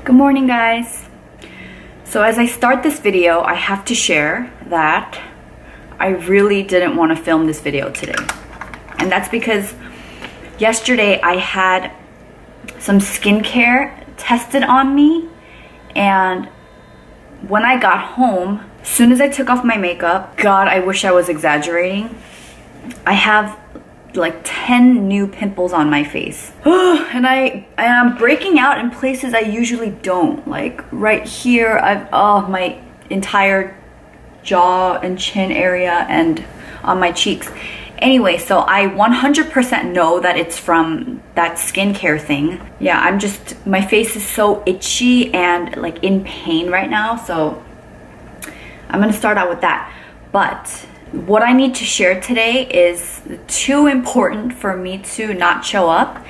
Good morning, guys. So as I start this video, I have to share that I really didn't want to film this video today. And that's because yesterday I had some skincare tested on me, and when I got home, as soon as I took off my makeup, God, I wish I was exaggerating, I have like 10 new pimples on my face. And I'm breaking out in places I usually don't. Like right here, my entire jaw and chin area and on my cheeks. Anyway, so I 100% know that it's from that skincare thing. Yeah, my face is so itchy and like in pain right now. So I'm gonna start out with that. But what I need to share today is too important for me to not show up.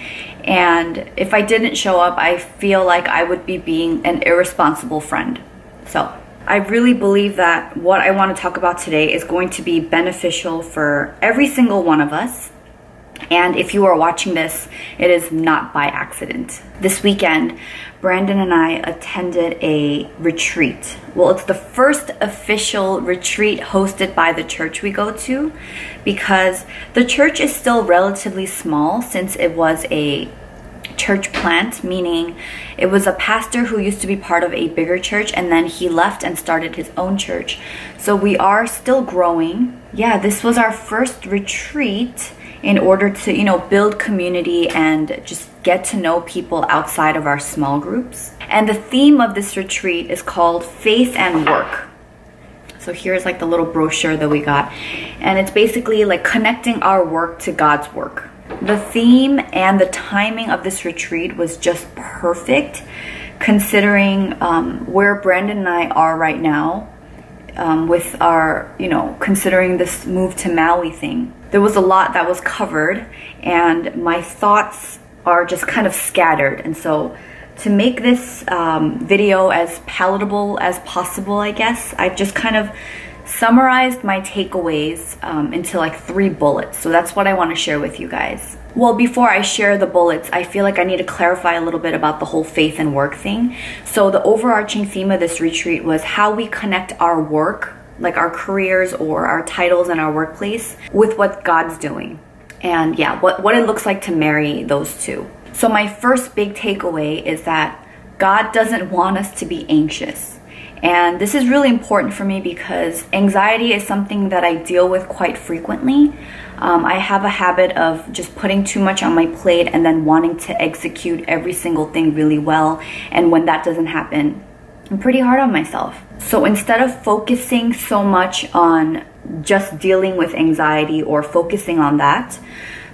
And if I didn't show up, I feel like I would be being an irresponsible friend. So I really believe that what I want to talk about today is going to be beneficial for every single one of us. And if you are watching this, it is not by accident. This weekend, Brandon and I attended a retreat. Well, it's the first official retreat hosted by the church we go to, because the church is still relatively small since it was a church plant, meaning it was a pastor who used to be part of a bigger church and then he left and started his own church. So we are still growing. Yeah, this was our first retreat in order to, build community and just get to know people outside of our small groups. And the theme of this retreat is called Faith and Work. So here's like the little brochure that we got. And it's basically like connecting our work to God's work. The theme and the timing of this retreat was just perfect, considering where Brandon and I are right now with our, considering this move to Maui thing. There was a lot that was covered and my thoughts are just kind of scattered. And so to make this video as palatable as possible, I guess, I've just kind of summarized my takeaways into like 3 bullets. So that's what I want to share with you guys. Well, before I share the bullets, I feel like I need to clarify a little bit about the whole faith and work thing. So the overarching theme of this retreat was how we connect our work, like our careers or our titles in our workplace, with what God's doing. And yeah, what it looks like to marry those two. So my first big takeaway is that God doesn't want us to be anxious. And this is really important for me because anxiety is something that I deal with quite frequently. I have a habit of just putting too much on my plate and then wanting to execute every single thing really well. And when that doesn't happen, I'm pretty hard on myself. So instead of focusing so much on just dealing with anxiety or focusing on that,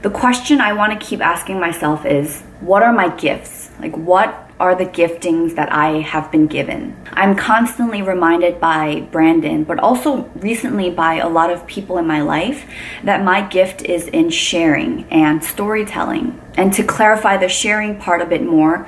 the question I want to keep asking myself is, what are my gifts? Like, what are the giftings that I have been given? I'm constantly reminded by Brandon, but also recently by a lot of people in my life, that my gift is in sharing and storytelling. And to clarify the sharing part a bit more,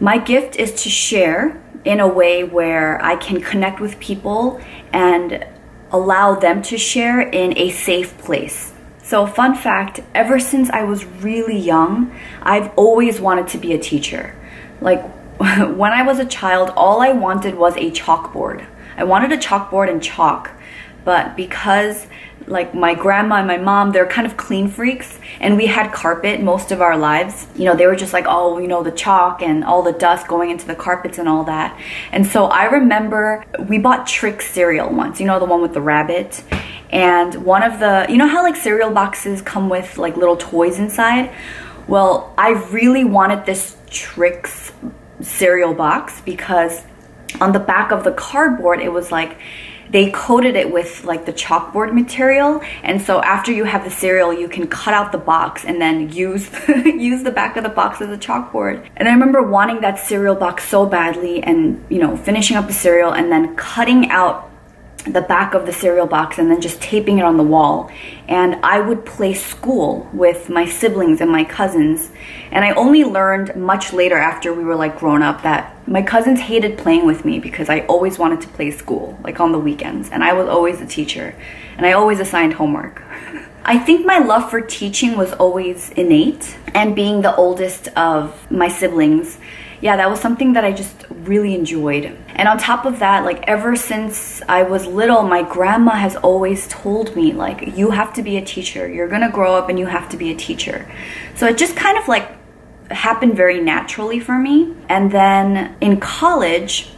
my gift is to share in a way where I can connect with people and allow them to share in a safe place. So fun fact, ever since I was really young, I've always wanted to be a teacher. Like when I was a child, all I wanted was a chalkboard. I wanted a chalkboard and chalk, but because like my grandma and my mom, they're kind of clean freaks and we had carpet most of our lives. They were just like, oh, the chalk and all the dust going into the carpets and all that. And so I remember we bought Trix cereal once, the one with the rabbit. And one of the, how like cereal boxes come with like little toys inside? Well, I really wanted this Trix cereal box because on the back of the cardboard, it was like they coated it with like the chalkboard material. And so after you have the cereal, you can cut out the box and then use the back of the box as a chalkboard. And I remember wanting that cereal box so badly and, finishing up the cereal and then cutting out the back of the cereal box and then just taping it on the wall. And I would play school with my siblings and my cousins. And I only learned much later after we were like grown up that my cousins hated playing with me because I always wanted to play school, like on the weekends. And I was always the teacher and I always assigned homework. I think my love for teaching was always innate, and being the oldest of my siblings, yeah, that was something that I just really enjoyed. And on top of that, like ever since I was little, my grandma has always told me, like, you have to be a teacher. You're gonna grow up and you have to be a teacher. So it just kind of like happened very naturally for me. And then in college,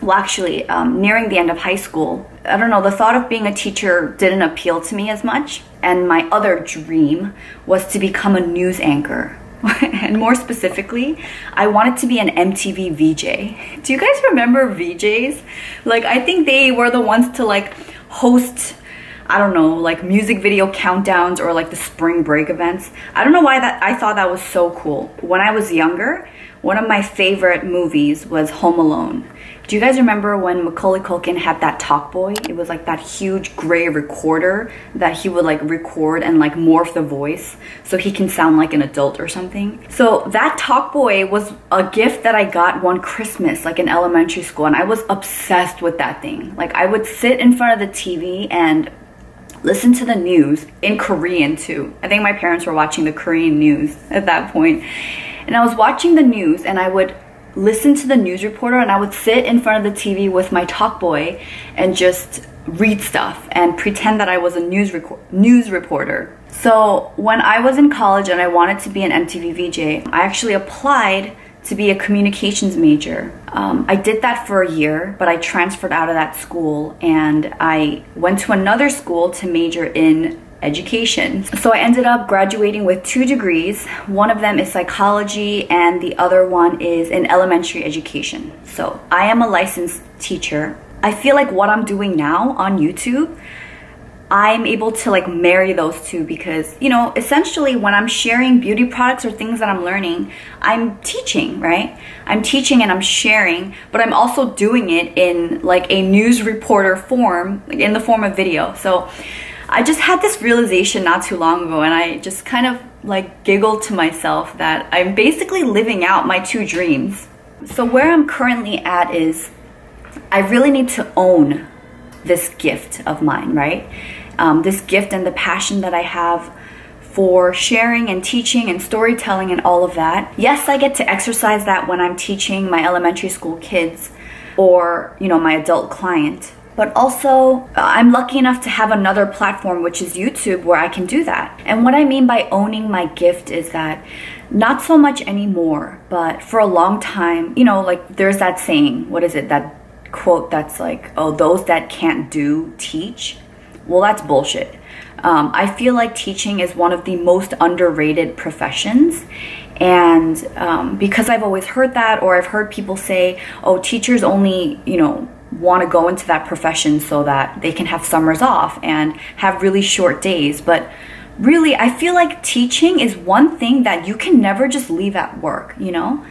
well, actually, nearing the end of high school, I don't know, the thought of being a teacher didn't appeal to me as much. And my other dream was to become a news anchor. And more specifically, I wanted to be an MTV VJ. Do you guys remember VJs? Like, I think they were the ones to like host, I don't know, like music video countdowns or like the spring break events. I don't know why I thought that was so cool. When I was younger, one of my favorite movies was Home Alone. Do you guys remember when Macaulay Culkin had that talk boy? It was like that huge gray recorder that he would like record and like morph the voice so he can sound like an adult or something. So that talk boy was a gift that I got one Christmas, like in elementary school, and I was obsessed with that thing. Like I would sit in front of the TV and listen to the news in Korean too. I think my parents were watching the Korean news at that point. And I was watching the news and I would listen to the news reporter, and I would sit in front of the TV with my talk boy and just read stuff and pretend that I was a news reporter. So when I was in college and I wanted to be an MTV VJ, I actually applied to be a communications major. I did that for a year, but I transferred out of that school and I went to another school to major in education. So I ended up graduating with 2 degrees. One of them is psychology and the other one is in elementary education. So I am a licensed teacher. I feel like what I'm doing now on YouTube, I'm able to like marry those two because, you know, essentially when I'm sharing beauty products or things that I'm learning, I'm teaching, right? I'm teaching and I'm sharing, but I'm also doing it in like a news reporter form, like in the form of video. So I just had this realization not too long ago, and I just kind of like giggled to myself that I'm basically living out my 2 dreams. So where I'm currently at is I really need to own this gift of mine, right? This gift and the passion that I have for sharing and teaching and storytelling and all of that. Yes, I get to exercise that when I'm teaching my elementary school kids or, you know, my adult client. But also, I'm lucky enough to have another platform, which is YouTube, where I can do that. And what I mean by owning my gift is that not so much anymore, but for a long time, you know, like there's that saying, what is it, that quote that's like, oh, those that can't do, teach. Well, that's bullshit. I feel like teaching is one of the most underrated professions. And because I've always heard that, or I've heard people say, oh, teachers only, you know, want to go into that profession so that they can have summers off and have really short days. But really, I feel like teaching is one thing that you can never just leave at work, you know?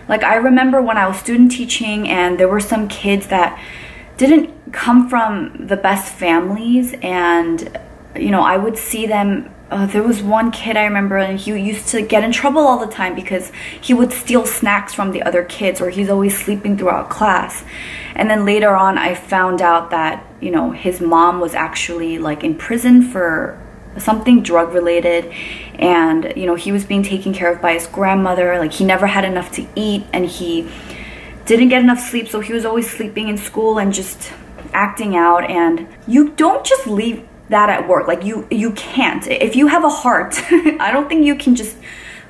Like I remember when I was student teaching and there were some kids that didn't come from the best families, and you know, I would see them. There was one kid I remember, and he used to get in trouble all the time because he would steal snacks from the other kids, or he's always sleeping throughout class. And then later on, I found out that, you know, his mom was actually like in prison for something drug related, and you know, he was being taken care of by his grandmother. Like he never had enough to eat, and he didn't get enough sleep, so he was always sleeping in school and just acting out. And you don't just leave that at work. Like you can't. If you have a heart, I don't think you can just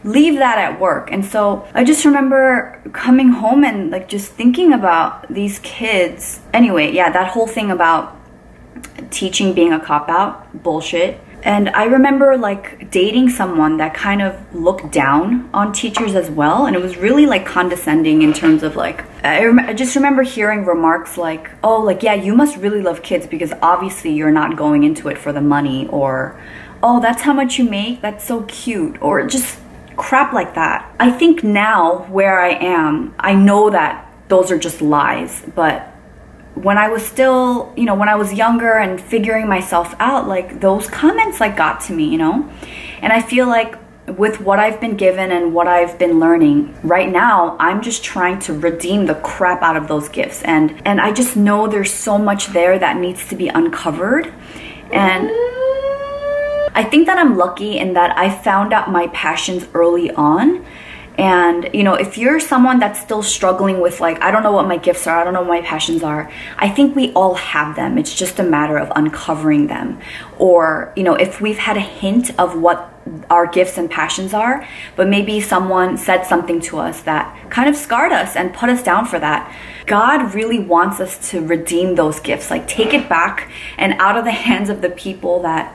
leave that at work. And so I just remember coming home and like just thinking about these kids. Anyway, yeah, that whole thing about teaching being a cop-out, bullshit. And I remember like dating someone that kind of looked down on teachers as well, and it was really like condescending in terms of like, I just remember hearing remarks like, oh, like, yeah, you must really love kids because obviously you're not going into it for the money, or oh, that's how much you make, that's so cute, or just crap like that. I think now where I am, I know that those are just lies, but when I was still, you know, when I was younger and figuring myself out, like those comments like got to me, you know? And I feel like with what I've been given and what I've been learning right now, I'm just trying to redeem the crap out of those gifts. And I just know there's so much there that needs to be uncovered. And I think that I'm lucky in that I found out my passions early on. And, you know, if you're someone that's still struggling with like, I don't know what my gifts are, I don't know what my passions are, I think we all have them. It's just a matter of uncovering them. Or, you know, if we've had a hint of what our gifts and passions are, but maybe someone said something to us that kind of scarred us and put us down for that, God really wants us to redeem those gifts, like take it back and out of the hands of the people that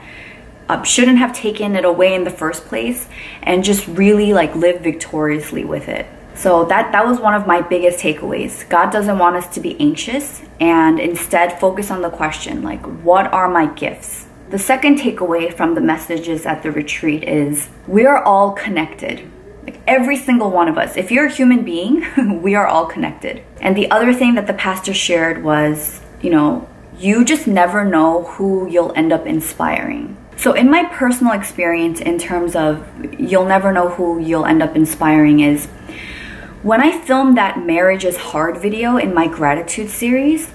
shouldn't have taken it away in the first place, and just really like live victoriously with it. So that was one of my biggest takeaways. God doesn't want us to be anxious, and instead focus on the question, like, what are my gifts? The second takeaway from the messages at the retreat is we are all connected. Like every single one of us. If you're a human being, we are all connected. And the other thing that the pastor shared was, you know, you just never know who you'll end up inspiring. So in my personal experience, in terms of you'll never know who you'll end up inspiring, is when I filmed that Marriage is Hard video in my gratitude series,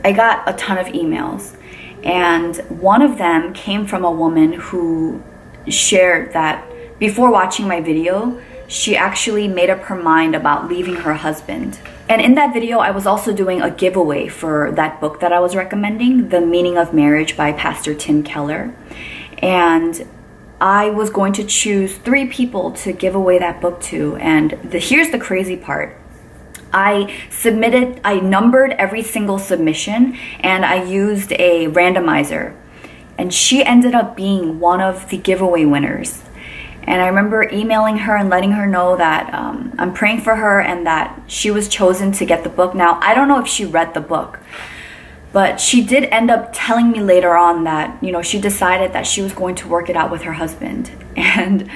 I got a ton of emails. And one of them came from a woman who shared that before watching my video, she actually made up her mind about leaving her husband. And in that video, I was also doing a giveaway for that book that I was recommending, The Meaning of Marriage by Pastor Tim Keller. And I was going to choose 3 people to give away that book to. And here's the crazy part. I numbered every single submission, and I used a randomizer. And she ended up being one of the giveaway winners. And I remember emailing her and letting her know that I'm praying for her and that she was chosen to get the book. Now, I don't know if she read the book, but she did end up telling me later on that, you know, she decided that she was going to work it out with her husband. And,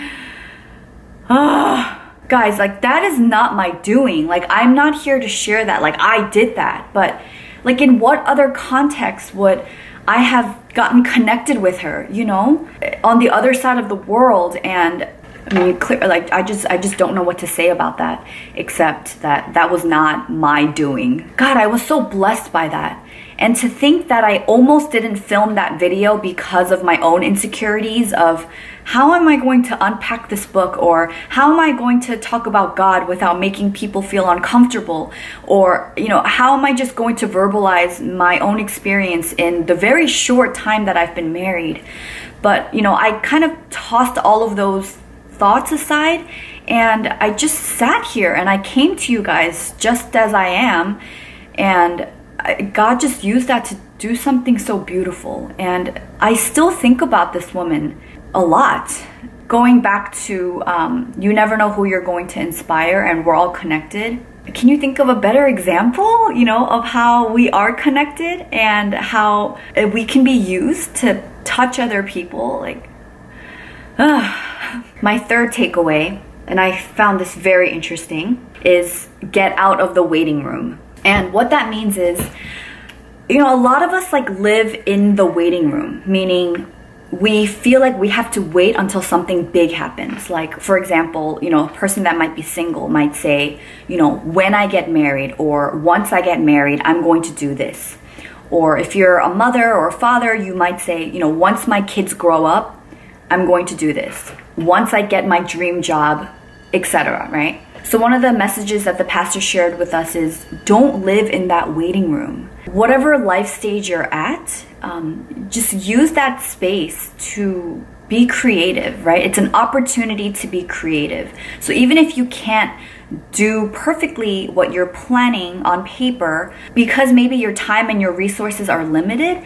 guys, like, that is not my doing. Like, I'm not here to share that. Like, I did that. But, like, in what other context would I have gotten connected with her, you know, on the other side of the world? And I mean, I just don't know what to say about that, except that that was not my doing. God, I was so blessed by that. And to think that I almost didn't film that video because of my own insecurities of how am I going to unpack this book, or how am I going to talk about God without making people feel uncomfortable, or, you know, how am I just going to verbalize my own experience in the very short time that I've been married. But, you know, I kind of tossed all of those thoughts aside, and I just sat here and I came to you guys just as I am, and God just used that to do something so beautiful. And I still think about this woman a lot. Going back to you never know who you're going to inspire, and we're all connected. Can you think of a better example, you know, of how we are connected and how we can be used to touch other people? Like, my third takeaway, and I found this very interesting, is get out of the waiting room. And what that means is, you know, a lot of us like live in the waiting room, meaning we feel like we have to wait until something big happens. Like, for example, you know, a person that might be single might say, you know, when I get married, or once I get married, I'm going to do this. Or if you're a mother or a father, you might say, you know, once my kids grow up, I'm going to do this. Once I get my dream job, etc., right? So one of the messages that the pastor shared with us is don't live in that waiting room. Whatever life stage you're at, just use that space to be creative, right? It's an opportunity to be creative. So even if you can't do perfectly what you're planning on paper, because maybe your time and your resources are limited,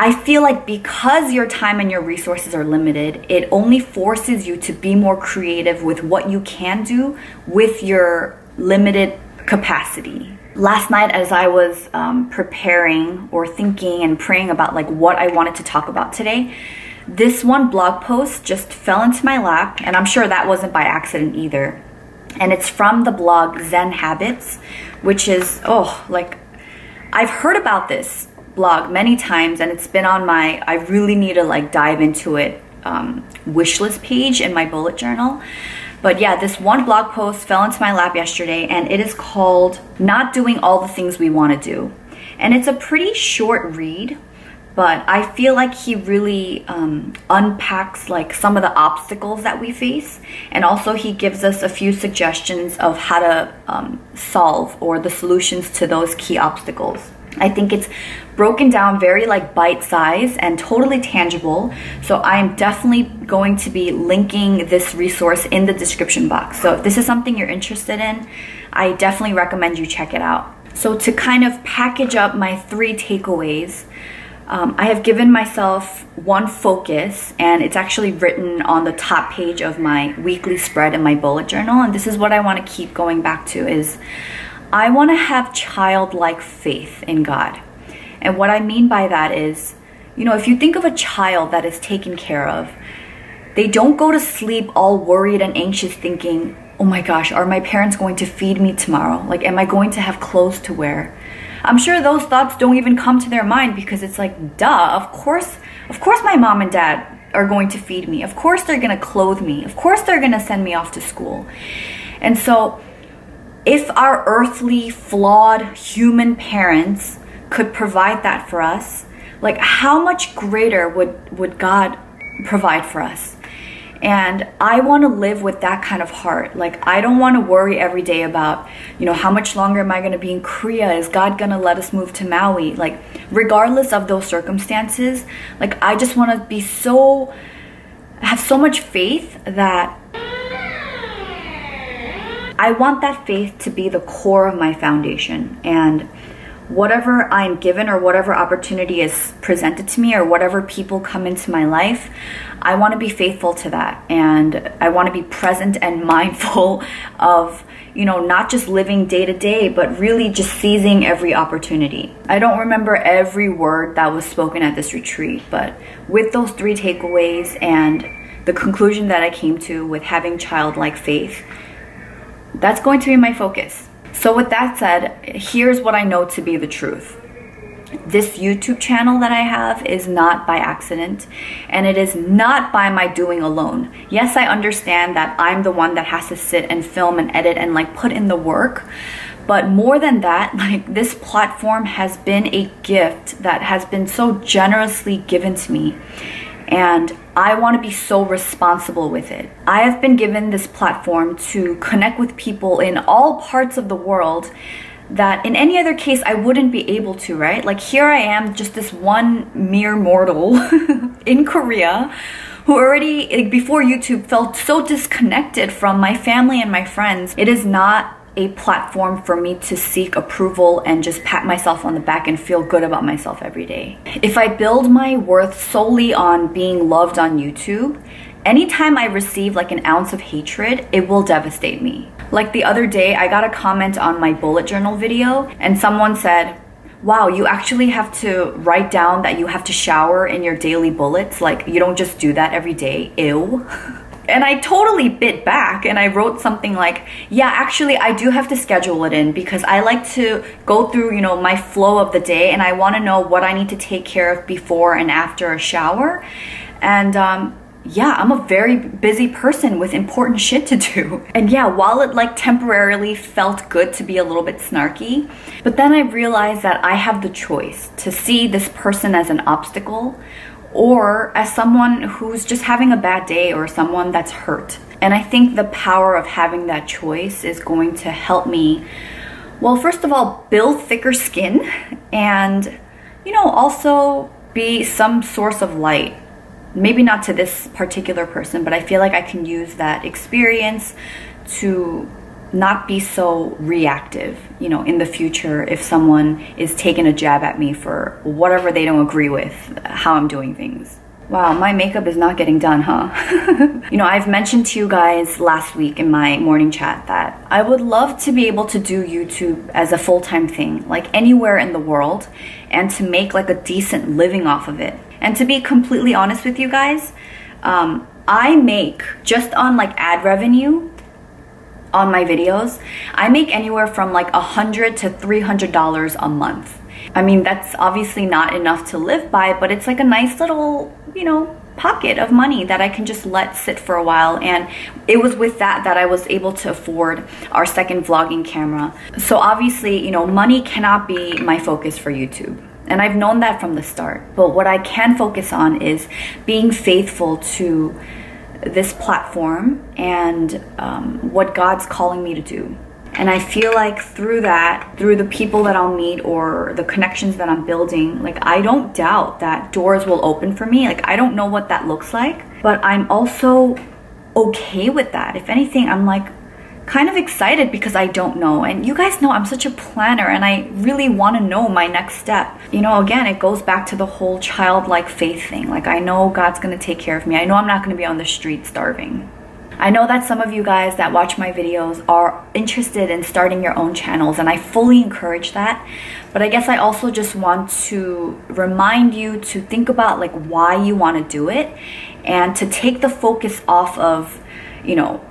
I feel like because your time and your resources are limited, it only forces you to be more creative with what you can do with your limited capacity. Last night, as I was preparing or thinking and praying about like what I wanted to talk about today, this one blog post just fell into my lap, and I'm sure that wasn't by accident either. And it's from the blog Zen Habits, which is, like, I've heard about this blog many times, and it's been on my I really need to like dive into it wish list page in my bullet journal. But yeah, this one blog post fell into my lap yesterday, and it is called Not Doing All the Things We Want to Do. And it's a pretty short read, but I feel like he really unpacks like some of the obstacles that we face, and also he gives us a few suggestions of how to solve or the solutions to those key obstacles. I think it's broken down very like bite-sized and totally tangible. So I'm definitely going to be linking this resource in the description box. So if this is something you're interested in, I definitely recommend you check it out. So to kind of package up my 3 takeaways, I have given myself one focus, and it's actually written on the top page of my weekly spread in my bullet journal. And this is what I want to keep going back to is I want to have childlike faith in God. And what I mean by that is, you know, if you think of a child that is taken care of, they don't go to sleep all worried and anxious thinking, oh my gosh, are my parents going to feed me tomorrow? Like, am I going to have clothes to wear? I'm sure those thoughts don't even come to their mind because it's like, duh, of course my mom and dad are going to feed me. Of course they're going to clothe me. Of course they're going to send me off to school. And so if our earthly, flawed human parents could provide that for us, like how much greater would God provide for us? And I want to live with that kind of heart. Like, I don't want to worry every day about, you know, how much longer am I going to be in Korea? Is God going to let us move to Maui? Like, regardless of those circumstances, like, I just want to be have so much faith that I want that faith to be the core of my foundation. And whatever I'm given or whatever opportunity is presented to me or whatever people come into my life, I want to be faithful to that. And I want to be present and mindful of, you know, not just living day to day, but really just seizing every opportunity. I don't remember every word that was spoken at this retreat, but with those 3 takeaways and the conclusion that I came to with having childlike faith, that's going to be my focus. So with that said, here's what I know to be the truth. This YouTube channel that I have is not by accident, and it is not by my doing alone. Yes, I understand that I'm the one that has to sit and film and edit and like put in the work, but more than that, like this platform has been a gift that has been so generously given to me. And I want to be so responsible with it. I have been given this platform to connect with people in all parts of the world that in any other case I wouldn't be able to, right? Like, here I am, just this one mere mortal in Korea who already, like, before YouTube, felt so disconnected from my family and my friends. It is not a platform for me to seek approval and just pat myself on the back and feel good about myself every day. If I build my worth solely on being loved on YouTube, anytime I receive like an ounce of hatred, it will devastate me. Like the other day, I got a comment on my bullet journal video and someone said, wow, you actually have to write down that you have to shower in your daily bullets. Like, you don't just do that every day. Ew. And I totally bit back and I wrote something like, yeah, actually I do have to schedule it in because I like to go through, you know, my flow of the day and I want to know what I need to take care of before and after a shower. And yeah, I'm a very busy person with important shit to do. And yeah, while it like temporarily felt good to be a little bit snarky, but then I realized that I have the choice to see this person as an obstacle or as someone who's just having a bad day or someone that's hurt. And I think the power of having that choice is going to help me, well, first of all, build thicker skin and, you know, also be some source of light. Maybe not to this particular person, but I feel like I can use that experience to not be so reactive, you know, in the future if someone is taking a jab at me for whatever they don't agree with, how I'm doing things. Wow, my makeup is not getting done, huh? You know, I've mentioned to you guys last week in my morning chat that I would love to be able to do YouTube as a full-time thing, like anywhere in the world, and to make like a decent living off of it. And to be completely honest with you guys, I make, just on like ad revenue on my videos, I make anywhere from like $100 to $300 a month. I mean, that's obviously not enough to live by, but it's like a nice little, you know, pocket of money that I can just let sit for a while. And it was with that I was able to afford our second vlogging camera. So obviously, you know, money cannot be my focus for YouTube. And I've known that from the start. But what I can focus on is being faithful to this platform and what God's calling me to do. And I feel like through that, through the people that I'll meet or the connections that I'm building, like I don't doubt that doors will open for me. Like I don't know what that looks like, but I'm also okay with that. If anything, I'm like kind of excited because I don't know. And you guys know I'm such a planner and I really want to know my next step. You know, again, it goes back to the whole childlike faith thing. Like I know God's going to take care of me. I know I'm not going to be on the street starving. I know that some of you guys that watch my videos are interested in starting your own channels, and I fully encourage that. But I guess I also just want to remind you to think about like why you want to do it, and to take the focus off of, you know,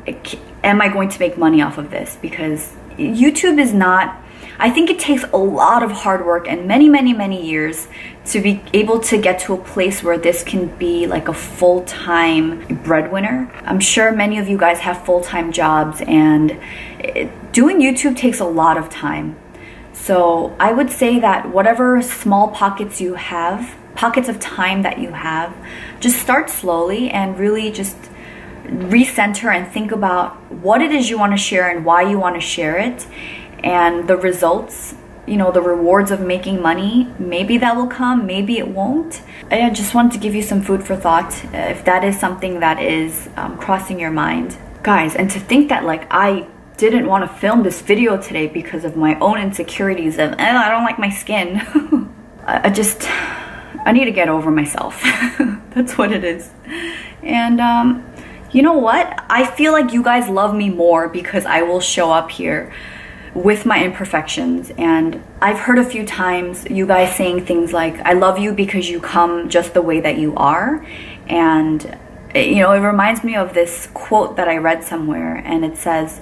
am I going to make money off of this? Because YouTube is not, I think it takes a lot of hard work and many years to be able to get to a place where this can be like a full-time breadwinner. I'm sure many of you guys have full-time jobs, and doing YouTube takes a lot of time. So I would say that whatever small pockets you have, pockets of time that you have, just start slowly and really just recenter and think about what it is you want to share and why you want to share it. And the results, you know, the rewards of making money, maybe that will come, maybe it won't. I just wanted to give you some food for thought if that is something that is crossing your mind. Guys, and to think that like I didn't want to film this video today because of my own insecurities of, I don't like my skin. I need to get over myself. That's what it is. And you know what? I feel like you guys love me more because I will show up here with my imperfections. And I've heard a few times you guys saying things like, I love you because you come just the way that you are. And you know, it reminds me of this quote that I read somewhere, and it says,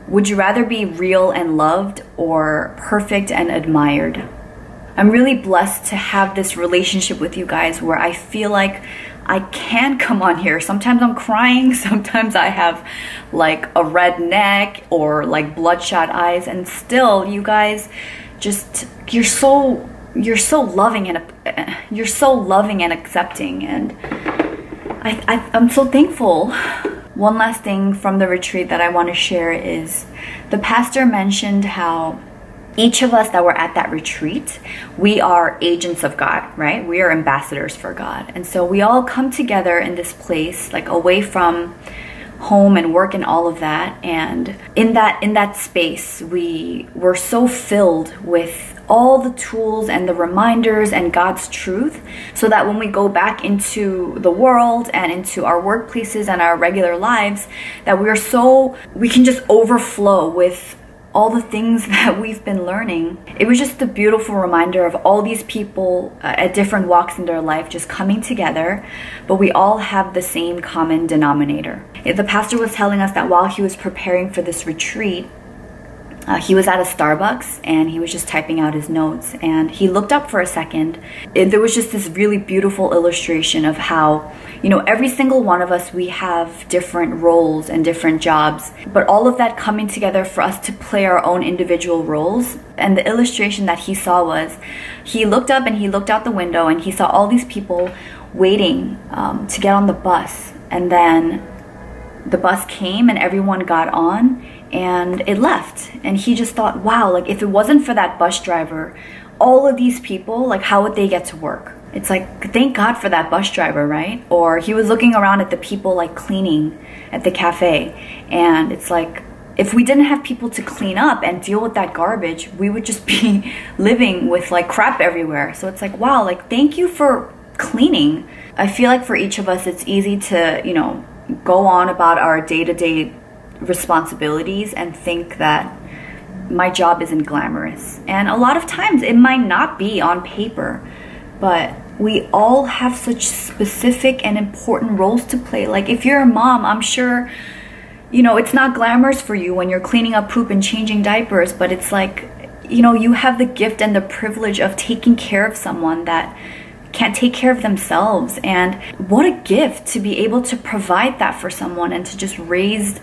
would you rather be real and loved or perfect and admired? I'm really blessed to have this relationship with you guys where I feel like I can come on here. Sometimes I'm crying, sometimes I have like a red neck or like bloodshot eyes, and still you guys just, you're so loving and accepting, and I'm so thankful. One last thing from the retreat that I want to share is the pastor mentioned how each of us that were at that retreat, we are agents of God, right? We are ambassadors for God. And so we all come together in this place, like away from home and work and all of that. And in that space, we were so filled with all the tools and the reminders and God's truth, so that when we go back into the world and into our workplaces and our regular lives, that we can just overflow with all the things that we've been learning. It was just a beautiful reminder of all these people at different walks in their life just coming together, but we all have the same common denominator. The pastor was telling us that while he was preparing for this retreat, he was at a Starbucks and he was just typing out his notes, and he looked up for a second. There was just this really beautiful illustration of how, you know, every single one of us, we have different roles and different jobs, but all of that coming together for us to play our own individual roles. And the illustration that he saw was, he looked up and he looked out the window and he saw all these people waiting to get on the bus, and then the bus came and everyone got on and it left. And he just thought, wow, like if it wasn't for that bus driver, all of these people, like how would they get to work? It's like, thank God for that bus driver, right? Or he was looking around at the people like cleaning at the cafe, and it's like, if we didn't have people to clean up and deal with that garbage, we would just be living with like crap everywhere. So it's like, wow, like thank you for cleaning. I feel like for each of us, it's easy to, you know, go on about our day-to-day responsibilities and think that my job isn't glamorous. And a lot of times it might not be on paper, but we all have such specific and important roles to play. Like if you're a mom, I'm sure, you know, it's not glamorous for you when you're cleaning up poop and changing diapers, but it's like, you know, you have the gift and the privilege of taking care of someone that can't take care of themselves. And what a gift to be able to provide that for someone and to just raise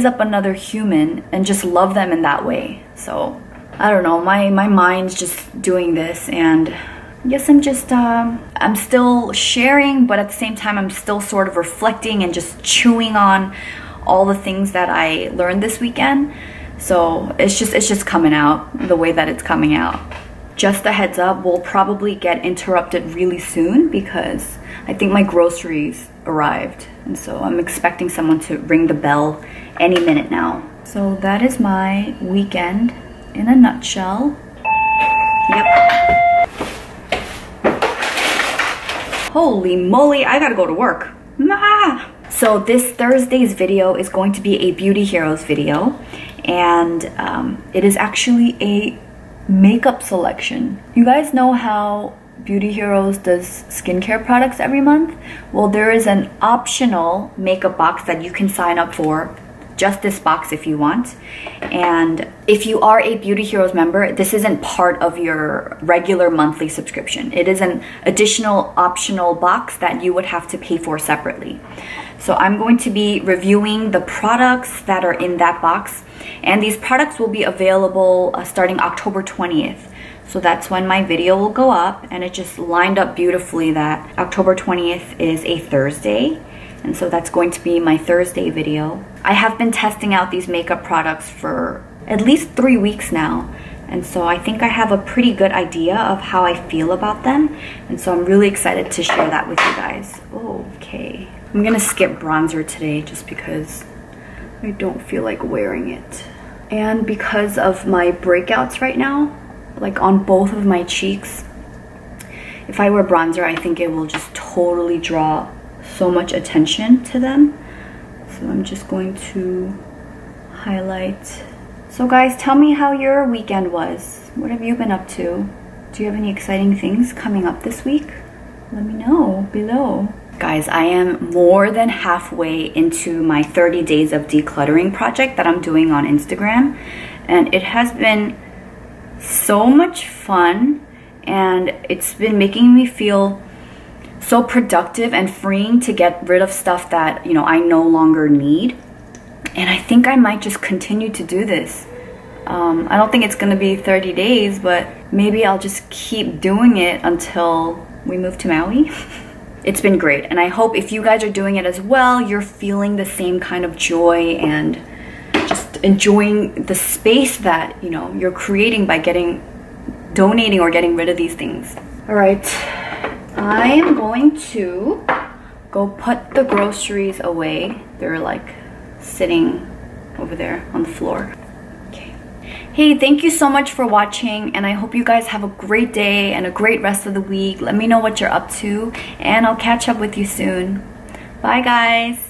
up another human and just love them in that way. So I don't know, my mind's just doing this, and I guess I'm just, I'm still sharing, but at the same time, I'm still sort of reflecting and just chewing on all the things that I learned this weekend. So it's just coming out the way that it's coming out. Just a heads up, we'll probably get interrupted really soon because I think my groceries arrived. And so I'm expecting someone to ring the bell any minute now. So that is my weekend in a nutshell. Yep. Holy moly, I gotta go to work. Ah. So this Thursday's video is going to be a Beauty Heroes video, and it is actually a makeup selection. You guys know how Beauty Heroes does skincare products every month? Well, there is an optional makeup box that you can sign up for. Just this box if you want. And if you are a Beauty Heroes member, this isn't part of your regular monthly subscription. It is an additional optional box that you would have to pay for separately. So I'm going to be reviewing the products that are in that box, and these products will be available starting October 20th. So that's when my video will go up, and it just lined up beautifully that October 20th is a Thursday. And so that's going to be my Thursday video. I have been testing out these makeup products for at least 3 weeks now. And so I think I have a pretty good idea of how I feel about them. And so I'm really excited to share that with you guys. Okay. I'm gonna skip bronzer today just because I don't feel like wearing it. And because of my breakouts right now, like on both of my cheeks, if I wear bronzer, I think it will just totally draw so much attention to them. So I'm just going to highlight. So guys, tell me how your weekend was. What have you been up to? Do you have any exciting things coming up this week? Let me know below. Guys, I am more than halfway into my 30 days of decluttering project that I'm doing on Instagram. And it has been so much fun, and it's been making me feel so productive and freeing to get rid of stuff that, you know, I no longer need. And I think I might just continue to do this. I don't think it's gonna be 30 days, but maybe I'll just keep doing it until we move to Maui. It's been great, and I hope if you guys are doing it as well, you're feeling the same kind of joy and just enjoying the space that, you know, you're creating by donating or getting rid of these things. All right. I am going to go put the groceries away. They're like sitting over there on the floor. Okay. Hey, thank you so much for watching, and I hope you guys have a great day and a great rest of the week. Let me know what you're up to, and I'll catch up with you soon. Bye, guys.